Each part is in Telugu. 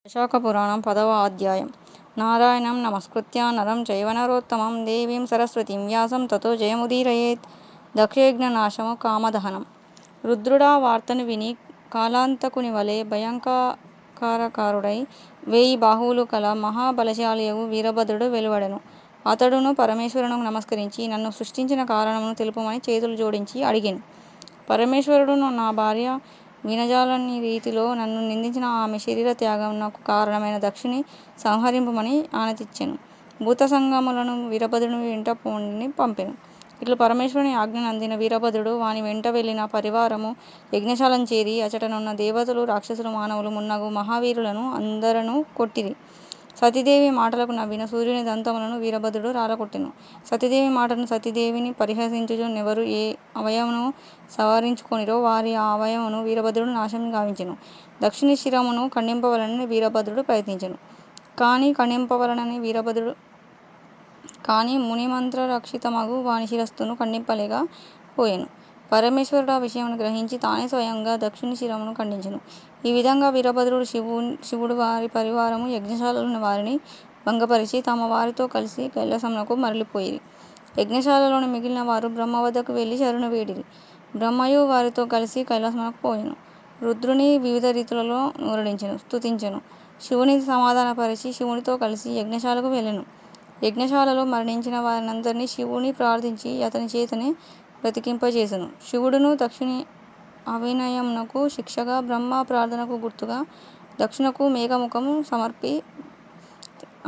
దశాకపురాణం 10వ అధ్యాయం. నారాయణం నమస్కృత్య నరం చైవ నరోత్తమం దేవీం సరస్వతీం వ్యాసం తతో జయముదీరయేత్. దక్షయజ్ఞనాశము కామదహనం. రుద్రుడా వార్తను విని కాలాంతకుని వలె భయంకరాకారుడై 1000 బాహువులు కల మహాబలశాలియగు వీరభద్రుడు వెలువడెను. అతడును పరమేశ్వరునకు నమస్కరించి నన్ను సృష్టించిన కారణమును తెలుపమని చేతులు జోడించి అడిగెను. పరమేశ్వరుడును నా భార్య వినజాలని రీతిలో నన్ను నిందించిన ఆమె శరీర త్యాగమునకు కారణమైన దక్షుని సంహరింపమని ఆనతిచ్చెను. భూతసంగములను వీరభద్రుని వెంట పొండి పంపెను. ఇట్లు పరమేశ్వరుని ఆజ్ఞను అందిన వీరభద్రుడు వాని వెంట వెళ్ళిన పరివారము యజ్ఞశాలను చేరి అచటనున్న దేవతలు రాక్షసులు మానవులు మున్నగు మహావీరులను అందరను కొట్టిరి. సతీదేవి మాటలకు నవ్విన సూర్యుని దంతములను వీరభద్రుడు రాలగొట్టెను. సతీదేవి మాటను సతీదేవిని పరిహసించుచు నెవరు ఏ అవయవమును సవరించుకొనిరో వారి ఆ అవయవమును వీరభద్రుడు నాశనం గావించెను. దక్షుని శిరమును ఖండింపవలనని వీరభద్రుడు ప్రయత్నించెను. కాని మునిమంత్ర రక్షితమగు వాని శిరస్సును ఖండింపలేక పోయెను. పరమేశ్వరుడు ఆ విషయమును గ్రహించి తానే స్వయముగా దక్షుని శిరమును ఖండించెను. ఈ విధంగా వీరభద్రుడు శివుడు వారి పరివారము యజ్ఞశాలలోని వారిని భంగపరిచి తమ వారితో కలిసి కైలాసమునకు మరలిపోయిరి. యజ్ఞశాలలోని మిగిలిన వారు బ్రహ్మ వద్దకు వెళ్ళి శరణు వేడిరి. బ్రహ్మయు వారితో కలిసి కైలాసమునకు పోయెను. రుద్రుని వివిధ రీతులలో ఊరడించెను, స్తుతించెను. శివుని సమాధానపరచి శివునితో కలిసి యజ్ఞశాలకు వెళ్ళెను. యజ్ఞశాలలో మరణించిన వారినందరినీ శివుని ప్రార్థించి అతని చేతనే బ్రతికింపజేసెను. శివుడును దక్షుని అవినయమునకు శిక్షగా బ్రహ్మ ప్రార్థనకు గుర్తుగా దక్షునకు మేకముఖము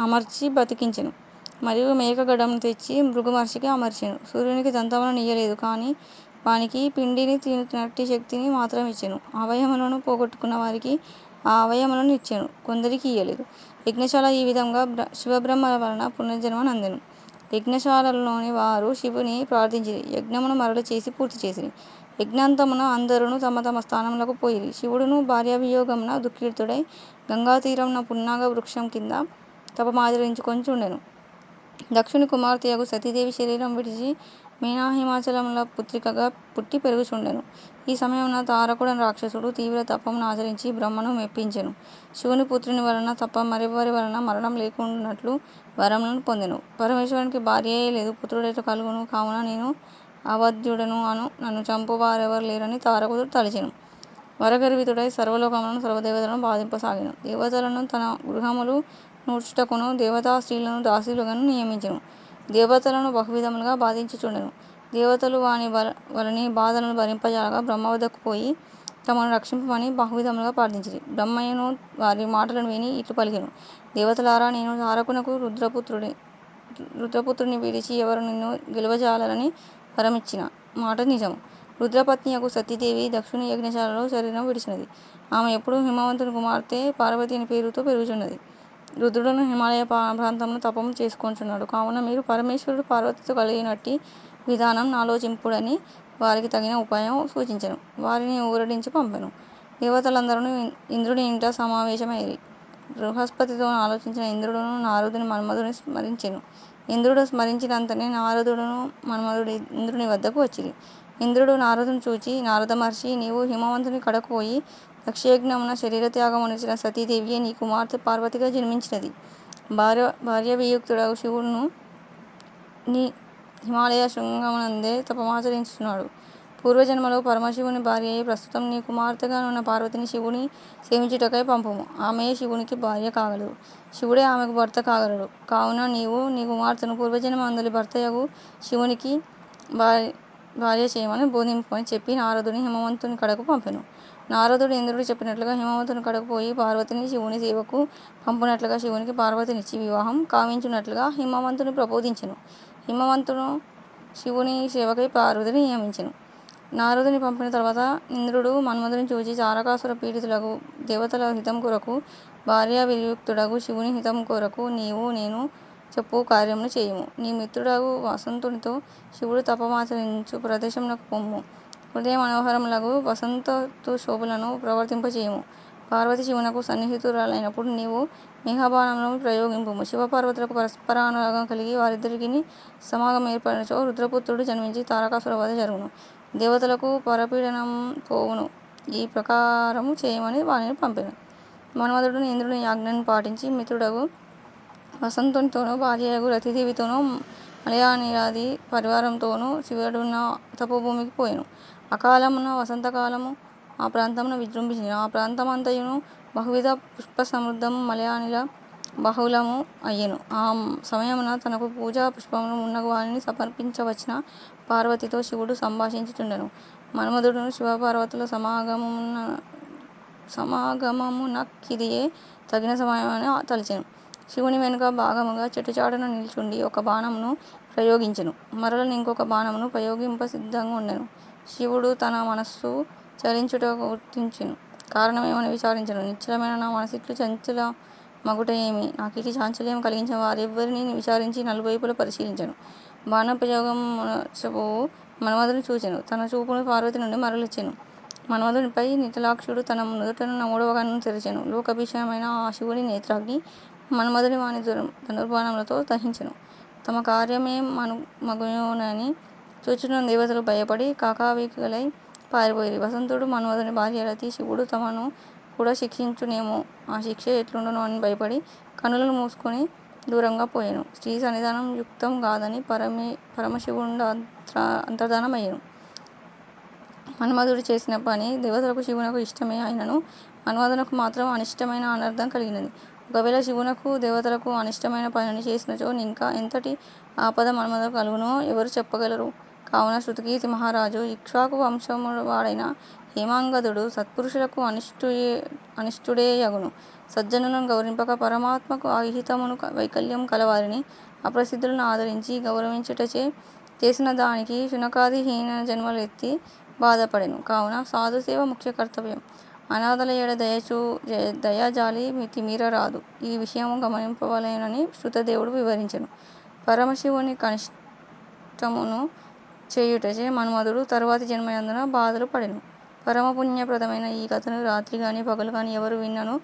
అమర్చి బతికించెను. మరియు మేక గడ్డమును తెచ్చి భృగుమహర్షికి అమర్చెను. సూర్యునికి దంతములను ఇయ్యలేదు కాని వానికి పిండిని తినునట్టి శక్తిని మాత్రం ఇచ్చెను. అవయవములను పోగొట్టుకున్న వారికి ఆ అవయవములను ఇచ్చెను, కొందరికి ఇయ్యలేదు. యజ్ఞశాల ఈ విధంగా శివబ్రహ్మల వలన పునర్జన్మ నందెను. యజ్ఞశాలలోని వారు శివుని ప్రార్థించిరి. యజ్ఞమును మరల చేసి పూర్తి చేసిరి. యజ్ఞాంతమున అందరును తమ తమ స్థానములకు పోయిరి. శివుడును భార్యావియోగమున దుఃఖితుడై గంగాతీరమున పున్నాగ వృక్షం కింద తపమాచరించుకొనుచుండెను. దక్షుని కుమార్తెయగు సతీదేవి శరీరము విడిచి మీనహిమాచలముల పుత్రికగా పుట్టి పెరుగుచుండెను. ఈ సమయమున తారకుడను రాక్షసుడు తీవ్ర తపమును ఆచరించి బ్రహ్మను మెప్పించెను. శివుని పుత్రుని వలన తప్ప మరెవ్వరి వలన మరణం లేకుండునట్లు వరములను పొందెను. పరమేశ్వరునికి భార్యయే లేదు, పుత్రుడెట్ల కలుగును? కావున నేను అవధ్యుడను నన్ను చంపు వారెవరు లేరని తారకుడు తలచెను. వరగర్వితుడై సర్వలోకములను సర్వదేవతలను బాధింపసాగెను. దేవతలను తన గృహములు నూర్చుటకును దేవతా స్త్రీలను దాసీలుగాను నియమించెను. దేవతలను బహువిధములుగా బాధించుచుండెను. దేవతలు వాని బాధలను భరింపజాలక బ్రహ్మ వద్దకు పోయి తమను రక్షింపమని బహువిధములుగా ప్రార్థించిరి. బ్రహ్మయును వారి మాటలను విని ఇట్లు పలికెను: దేవతలారా, నేను తారకునకు రుద్రపుత్రుని విడిచి ఎవరు నిన్ను గెలువజాలరని వరమిచ్చిన మాట నిజము. రుద్రపత్నియగు సతీదేవి దక్షుని యజ్ఞశాలలో శరీరము విడిచినది. ఆమె ఎప్పుడూ హిమవంతుని కుమార్తె పార్వతి అని పేరుతో పెరుగుచున్నది. రుద్రుడును హిమాలయ ప్రాంతమున తపము చేసుకొనుచున్నాడు. కావున మీరు పరమేశ్వరుడు పార్వతితో కలిగినట్టి విధానం నాలోచింపుడని వారికి తగిన ఉపాయం సూచించెను. వారిని ఊరడించి పంపెను. దేవతలందరును ఇంద్రుని ఇంట సమావేశమైరి. బృహస్పతితో ఆలోచించిన ఇంద్రుడును నారదుని మన్మధుని స్మరించెను. ఇంద్రుడు స్మరించినంతనే నారదుడును మన్మధుడు ఇంద్రుని వద్దకు వచ్చిరి. ఇంద్రుడు నారదుని చూచి, నారద మహర్షి, నీవు హిమవంతుని కడకు పోయి దక్షయజ్ఞమున శరీరత్యాగమునిచ్చిన సతీదేవియే నీ కుమార్తె పార్వతిగా జన్మించినది. భార్యావియుక్తుడగు శివుడును హిమాలయ శృంగమునందే తపమాచరించుచున్నాడు. పూర్వజన్మలో పరమశివుని భార్యయే ప్రస్తుతం నీ కుమార్తెగానున్న పార్వతిని శివుని సేవించుటకై పంపుము. ఆమెయే శివునికి భార్య కాగలదు, శివుడే ఆమెకు భర్త కాగలడు. కావున నీవు నీ కుమార్తెను పూర్వజన్మ భర్తయగు శివునికి భార్య చేయమని బోధింపుమని చెప్పి నారదుని హిమవంతుని కడకు పంపెను. నారదుడు ఇంద్రుడు చెప్పినట్లుగా హిమవంతుని కడకు పోయి పార్వతిని శివుని సేవకు పంపునట్లుగా శివునికి పార్వతినిచ్చి వివాహం కావించునట్లుగా హిమవంతుని ప్రబోధించెను. హిమవంతుడు శివుని సేవకై పార్వతిని నియమించెను. నారదుని పంపిన తరువాత ఇంద్రుడు మన్మధుని చూచి, తారకాసుర పీడితులగు దేవతల హితం కొరకు భార్యావియుక్తుడగు శివుని హితం కొరకు నీవు నేను చెప్పు కార్యమును చేయుము. నీ మిత్రుడగు వసంతునితో శివుడు తపమాచరించు ప్రదేశమునకు పొమ్ము. హృదయ మనోహరములగు వసంతఋతుశోభలను ప్రవర్తింపచేయుము. పార్వతి శివునకు సన్నిహితురాలైనప్పుడు నీవు మేఘబాణములను ప్రయోగింపుము. శివపార్వతులకు పరస్పరానురాగం కలిగి వారిద్దరికిని సమాగమం ఏర్పడినచో రుద్రపుత్రుడు జన్మించి తారకాసుర వధ జరుగును. దేవతలకు పరపీడనం పోవును. ఈ ప్రకారము చేయమని వానిని పంపెను. మన్మధుడు ఇంద్రుని ఆజ్ఞను పాటించి మిత్రుడగు వసంతునితోనూ భార్యయగు రతిదేవితోనూ మలయానిలాది పరివారంతోనూ శివుడున్న తపోభూమికి పోయెను. అకాలమున వసంతకాలము ఆ ప్రాంతమున విజృంభించెను. ఆ ప్రాంతమంతయును బహువిధ పుష్పసమృద్ధము మలయానిల బహుళము అయ్యెను. ఆ సమయమున తనకు పూజా పుష్పములు మున్నగు వానిని సమర్పించవచ్చిన పార్వతితో శివుడు సంభాషించుచుండెను. మన్మధుడును శివపార్వతుల సమాగమమునకిదియే తగిన సమయమని తలచెను. శివుని వెనుక భాగముగా చెట్టుచాటున నిల్చుండి ఒక బాణమును ప్రయోగించెను. మరల నింకొక బాణమును ప్రయోగింప సిద్ధంగుండెను. శివుడు తన మనస్సు చలించుట గుర్తించెను. కారణమేమని విచారించెను. నిశ్చలమైన నా మనసిట్లు చంచలమగుట ఏమి? నాకిట్టి చాంచల్యము కలిగించిన వారెవ్వరిని విచారించి నలువైపులా పరిశీలించెను. బాణప్రయోగమునర్చబోవు మన్మధుని చూచెను. తన చూపును పార్వతి నుండి మరల్చెను. మన్మధునిపై నిటిలాక్షుడు తన నుదుటనున్న మూడవ కన్నును తెరచెను. లోకభీషణమైన ఆ శివుని నేత్రాగ్ని మన్మధుని వాని ధనుర్బాణములతో దహించెను. తమ కార్యమే మగునని చూచుచున్న దేవతలు భయపడి కకావికలై పారిపోయిరి. వసంతుడు మన్మధుని భార్య రతి శివుడు తమను కూడా శిక్షించునేమో, ఆ శిక్ష ఎట్లుండునో అని భయపడి కన్నులను మూసుకొని దూరంగా పోయెను. స్త్రీ సన్నిధానం యుక్తం గాదని పరమశివుండు అంతర్ధానమయ్యెను. మన్మధుడు చేసిన పని దేవతలకు శివునకు ఇష్టమే అయినను మన్మధునకు మాత్రం అనిష్టమైన అనర్థం కలిగినది. ఒకవేళ శివునకు దేవతలకు అనిష్టమైన పనిని చేసినచో నింక ఎంతటి ఆపద మన్మధునకు కలుగునో ఎవరు చెప్పగలరు? కావున శృతకీర్తి మహారాజు ఇక్ష్వాకు వంశమువాడైన హేమాంగదుడు సత్పురుషులకు అనిష్టుడే యగును. సజ్జనులను గౌరవింపక పరమాత్మకు అహితమును వైకల్యము కలవారిని అప్రసిద్ధులను ఆదరించి గౌరవించుటచే చేసిన దానికి శునకాది హీనజన్మలెత్తి బాధపడెను. కావున సాధుసేవ ముఖ్య కర్తవ్యం. అనాథల యెడ దయాజాలి మితిమీరరాదు. ఈ విషయము గమనింపవలెనని శృతదేవుడు వివరించెను. పరమశివుని కనిష్టమును చేయుటచే మన్మధుడు తరువాతి జన్మయందున బాధలు పడెను. పరమపుణ్యప్రదమైన ఈ కథను రాత్రిగాని పగలుగాని ఎవరు విన్నను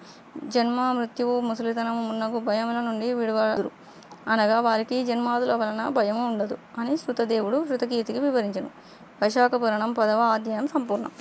జన్మ మృత్యువు ముసలితనము మున్నగు భయముల నుండి విడువదురు. అనగా వారికి జన్మాదుల వలన భయము ఉండదు అని శృతదేవుడు శృతకీర్తికి వివరించెను. వైశాఖ పురాణం 10వ అధ్యాయం సంపూర్ణం.